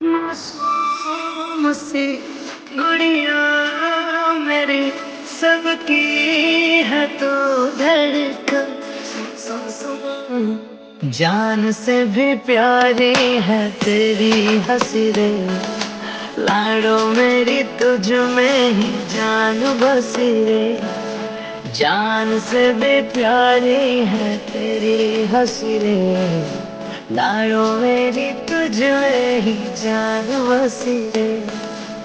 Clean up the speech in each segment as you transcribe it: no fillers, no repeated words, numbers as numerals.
मासूम सी गुड़िया मेरी सबकी है तो धड़कन। सुन सुन जान से भी प्यारी है तेरी हंसी रे। लाडो मेरी तुझ में ही जान बसी रे। जान से भी प्यारी है तेरी हंसी रे। लाडो मेरी तुझ में ही जान बसी रे।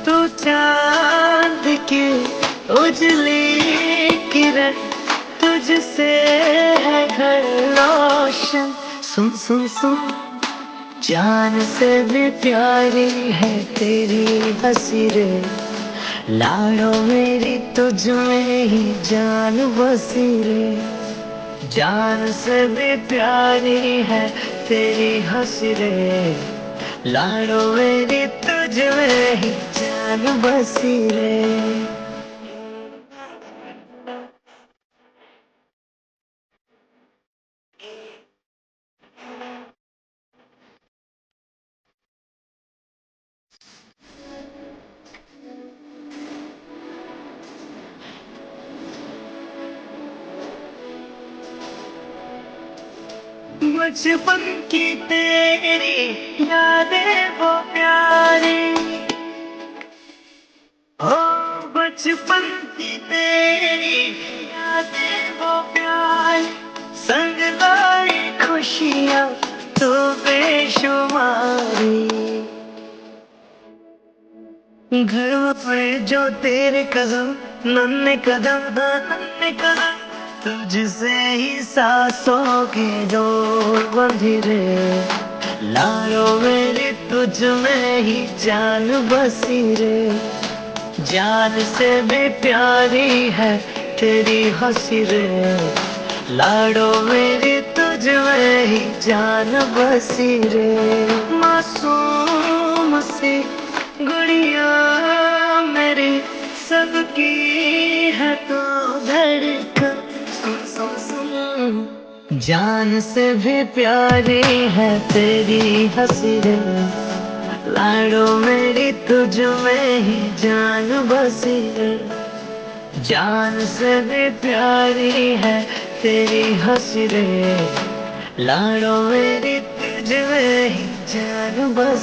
तू चांद की उजली किरण तुझसे है घर रोशन। सुन सुन सुन जान से भी प्यारी है तेरी हंसी रे। लाडो मेरी तुझ में ही जान बसी रे। जान से भी प्यारी है तेरी हंसी रे। लाडो मेरी तुझ में ही जान बसी रे। बचपन की तेरी यादें वो प्यारी। ओ बचपन की तेरी यादें वो प्यारी। संग लाई खुशियाँ तो बेशुमारी। घर पे जो तेरे कदम नन्हे कदम नन्हे कदम। तुझसे ही सांसों की डोर बंधी रे। लाडो मेरी तुझ में ही जान बसी रे। जान से भी प्यारी है तेरी हंसी रे। लाडो मेरी तुझ में ही जान बसी रे। मासूम सी गुड़िया मेरी सबकी है तो धड़कन। सुन सुन सुन जान से भी प्यारी है तेरी हंसी रे। लाडो मेरी तुझ में ही जान बसी रे। जान से भी प्यारी है तेरी हंसी रे। लाडो मेरी तुझ में ही जान बसी।